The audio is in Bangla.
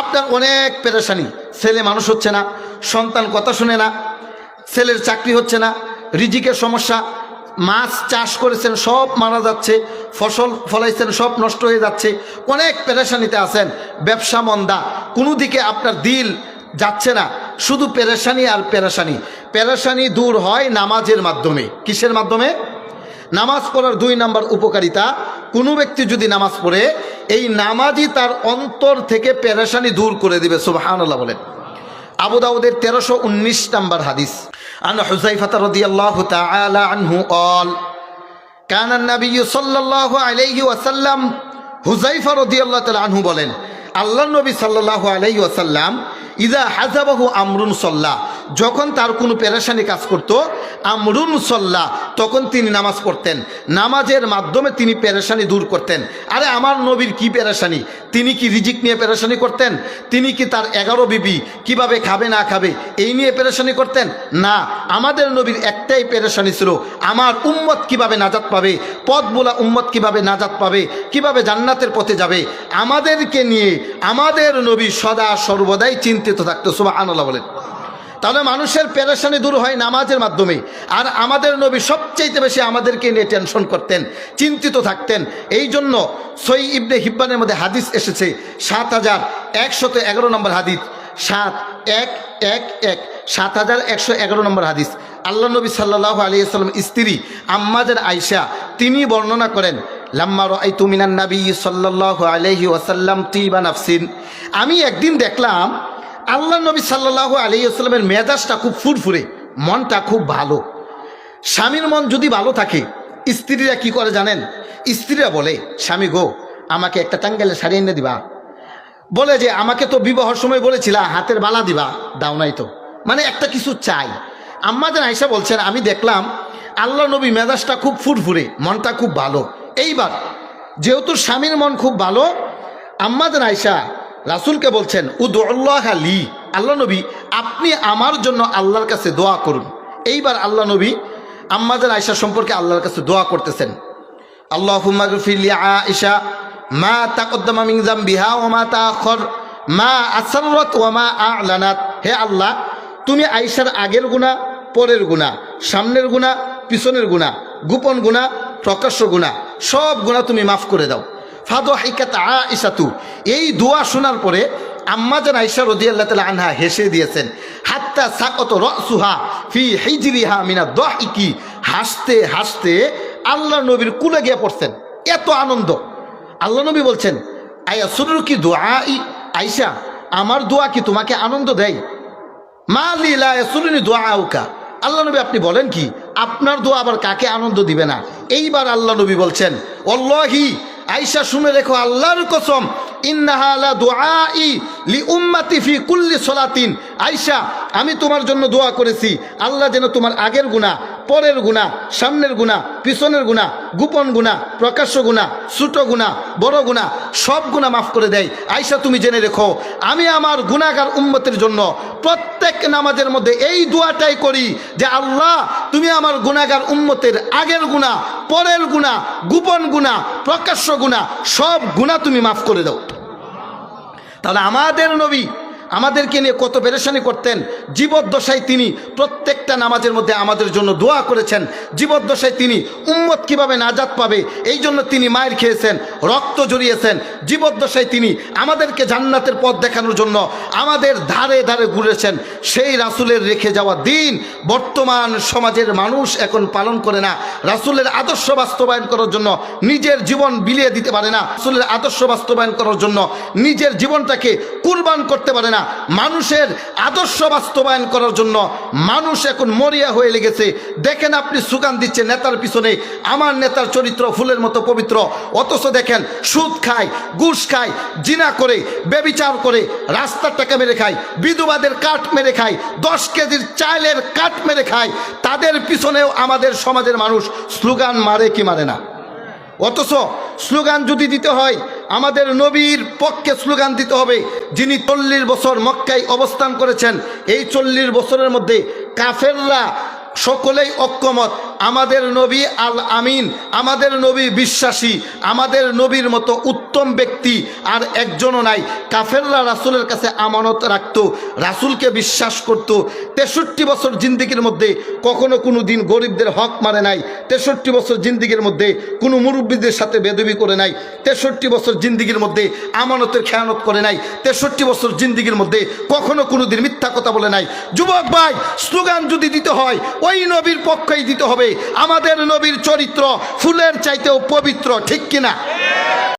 আপনার অনেক পেরেশানি, ছেলে মানুষ হচ্ছে না, সন্তান কথা শুনে না, ছেলের চাকরি হচ্ছে না, রিজিকের সমস্যা, মাছ চাষ করেছেন সব মারা যাচ্ছে, ফসল ফলাইছেন সব নষ্ট হয়ে যাচ্ছে, অনেক পেরেশানিতে আছেন, ব্যবসা মন্দা, কোনো দিকে আপনার দিল যাচ্ছে না, শুধু পেরেশানি আর পেরেশানি। পেরেশানি দূর হয় নামাজের মাধ্যমে। কিসের মাধ্যমে? নামাজ পড়ার 2 নম্বর উপকারিতা, কোনো ব্যক্তি যদি নামাজ পড়ে, এই নামাজই তার অন্তর থেকে পেরেশানি দূর করে দিবে। সুবহানাল্লাহ বলেন। আবু দাউদের 1319 নম্বর হাদিস, আন হুযায়ফা রাদিয়াল্লাহু তাআলা আনহু قال كان النبي صلى الله عليه وسلم, হুযায়ফা রাদিয়াল্লাহু তাআলা আনহু বলেন, আল্লাহর নবী সাল্লাল্লাহু আলাইহি ওয়াসাল্লাম ইযা হাযাবাহু আমরুন সাল্লা, যখন তার কোনো পেরেশানি কাজ করত, আমরুন সাল্লা, তখন তিনি নামাজ পড়তেন, নামাজের মাধ্যমে তিনি পেরেশানি দূর করতেন। আরে আমার নবীর কি পেরেশানি? তিনি কি রিজিক নিয়ে পেরেশানি করতেন? তিনি কি তার 11 বিবি কিভাবে খাবে না খাবে এই নিয়ে পেরেশানি করতেন? না, আমাদের নবীর একটাই পেরেশানি ছিল, আমার উম্মত কিভাবে নাজাত পাবে, পথ বোলা উম্মত কিভাবে নাজাত পাবে, কিভাবে জান্নাতের পথে যাবে, আমাদেরকে নিয়ে আমাদের নবী সদা সর্বদাই চিন্তিত থাকতো। সুবহানাল্লাহ বলেন। তাহলে মানুষের পেরেশানি দূর হয় নামাজের মাধ্যমে। আর আমাদের নবী সবচেয়ে বেশি আমাদেরকে নিয়ে টেনশন করতেন, চিন্তিত থাকতেন। এই জন্য সহিহ ইবনে হিব্বানের মধ্যে হাদিস এসেছে, 7111 নম্বর হাদিস, 7111 নম্বর হাদিস। আল্লাহ নবী সাল্লাল্লাহু আলাইহি ওয়াসাল্লাম স্ত্রী আম্মাজান আয়েশা তিনি বর্ণনা করেন, লাম্মা রাআইতু মিনান নবী সাল্লাল্লাহু আলাইহি ওয়াসাল্লাম তিবা নাফসিন, আমি একদিন দেখলাম আল্লাহ নবী সাল্লাল্লাহু আলাইহি ওয়াসাল্লামের মেজাজটা খুব ফুরফুরে, মনটা খুব ভালো। স্বামীর মন যদি ভালো থাকে, স্ত্রীরা কি করে জানেন? স্ত্রীরা বলে, স্বামী গো আমাকে একটা টাঙ্গাইলের শাড়ি এনে দিবা, বলে যে আমাকে তো বিবাহের সময় বলেছিলা হাতের বালা দিবা, দাও নাই তো, মানে একটা কিছু চাই। আম্মাজান আয়েশা বলছেন, আমি দেখলাম আল্লাহ নবী মেজাজটা খুব ফুরফুরে, মনটা খুব ভালো। এইবার যেহেতু স্বামীর মন খুব ভালো, আম্মাজান আয়েশা রাসূলকে বলছেন, উদুল্লাহ লি, আল্লাহ নবী আপনি আমার জন্য আল্লাহর কাছে দোয়া করুন। এইবার আল্লাহ নবী আম্মাজান আয়েশা সম্পর্কে আল্লাহর কাছে দোয়া করতেছেন, আল্লাহুম্মা গফির লি আয়েশা মা তাকদ্দামা মিন যামবিহা ওয়া মা তাআখার, মা আসররাত ওয়া মা আ'লানাত। হে আল্লাহ, তুমি আয়েশার আগের গুনাহ, পরের গুনাহ, সামনের গুনাহ, পিছনের গুনাহ, গোপন গুনাহ, প্রকাশ্য গুনাহ, সব গুনাহ তুমি মাফ করে দাও। ফাদহিকাত আয়েশাতু, এই দোয়া শোনার পরে আম্মাজান আয়েশা রাদিয়াল্লাহু তাআলা আনহা হেসে দিয়েছেন, হাত্তা সাকাত রাসুহা ফি হিজরিহা মিনাদ দাহিকি, হাসতে হাসতে আল্লাহ নবীর কুলে গিয়ে পড়ছেন, এত আনন্দ। আল্লাহ নবী বলছেন, আয়া সুরুকি দুআই, আয়েশা আমার দোয়া কি তোমাকে আনন্দ দেয়? মা লি লা ইয়াসুরুনি দুআউকা, আল্লাহ নবী আপনি বলেন কি, আপনার দোয়া আবার কাকে আনন্দ দিবে না? এইবার আল্লাহ নবী বলছেন, ওয়াল্লাহি, আয়েশা শুনে রেখো আল্লাহর কসম, ইন্নাহা লা দুআই লি উম্মতি ফি কুল্লি সালাতিন, আয়েশা আমি তোমার জন্য দোয়া করেছি আল্লাহ যেন তোমার আগের গুনাহ, পরের গুনাহ, সামনের গুনাহ, পিছনের গুনাহ, গোপন গুনাহ, প্রকাশ্য গুনাহ, ছোট গুনাহ, বড় গুনাহ, সব গুনাহ মাফ করে দেয়। আয়েশা তুমি জেনে রেখো আমি আমার গুনাহগার উম্মতের জন্য প্রত্যেক নামাজের মধ্যে এই দোয়াটাই করি যে আল্লাহ তুমি আমার গুনাহগার উম্মতের আগের গুনাহ, পরের গুনাহ, গোপন গুনাহ, প্রকাশ্য গুনাহ, সব গুনাহ তুমি মাফ করে দাও। তাহলে আমাদের নবী আমাদেরকে নিয়ে কত পেরেশানি করতেন। জীবদ্দশায় তিনি প্রত্যেকটা নামাজের মধ্যে আমাদের জন্য দোয়া করেছেন। জীবদ্দশায় তিনি উম্মত কিভাবে নাজাত পাবে এই জন্য তিনি মায়ের খেয়েছেন, রক্ত জড়িয়েছেন। জীবদ্দশায় তিনি আমাদেরকে জান্নাতের পথ দেখানোর জন্য আমাদের ধারে ধারে ঘুরেছেন। সেই রাসূলের রেখে যাওয়া দিন বর্তমান সমাজের মানুষ এখন পালন করে না। রাসূলের আদর্শ বাস্তবায়ন করার জন্য নিজের জীবন বিলিয়ে দিতে পারে না। রাসূলের আদর্শ বাস্তবায়ন করার জন্য নিজের জীবনটাকে কুরবান করতে পারে না। মানুষের আদর্শ বাস্তবায়ন করার জন্য মানুষ এখন মরিয়া হয়ে লেগেছে। দেখেন আপনি সুগান দিচ্ছে নেতার পিছনে, আমার নেতার চরিত্র ফুলের মতো পবিত্র, অথচ দেখেন সুদ খায়, ঘুষ খায়, জিনা করে, ব্যভিচার করে, রাস্তার টাকা মেরে খায়, বিধবাদের কাঠ মেরে খায়, 10 কেজির চালের কাঠ মেরে খায়। তাদের পিছনেও আমাদের সমাজের মানুষ স্লোগান মারে কি মারে না? অথচ স্লোগান যদি দিতে হয় আমাদের নবীর পক্ষে স্লোগান দিতে হবে, যিনি 40 বছর মক্কায় অবস্থান করেছেন। এই 40 বছরের মধ্যে কাফেররা সকলেই ঐক্যমত, আমাদের নবী আল আমিন, আমাদের নবী বিশ্বাসী, আমাদের নবীর মতো উত্তম ব্যক্তি আর একজনও নাই। কাফেররা রাসূলের কাছে আমানত রাখত, রাসূলকে বিশ্বাস করত। 63 বছর জিন্দিগির মধ্যে কখনো কোনো দিন গরিবদের হক মারে নাই। 63 বছর জিন্দিগির মধ্যে কোনো মুরব্বীদের সাথে বেদবি করে নাই। 63 বছর জিন্দিগির মধ্যে আমানতের খেয়ানত করে নাই। 63 বছর জিন্দিগির মধ্যে কখনো কোনো দিন মিথ্যা কথা বলে নাই। যুবক ভাই, স্লোগান যদি দিতে হয় ওই নবীর পক্ষেই দিতে হবে। আমাদের নবীর চরিত্র ফুলের চাইতেও পবিত্র, ঠিক কিনা?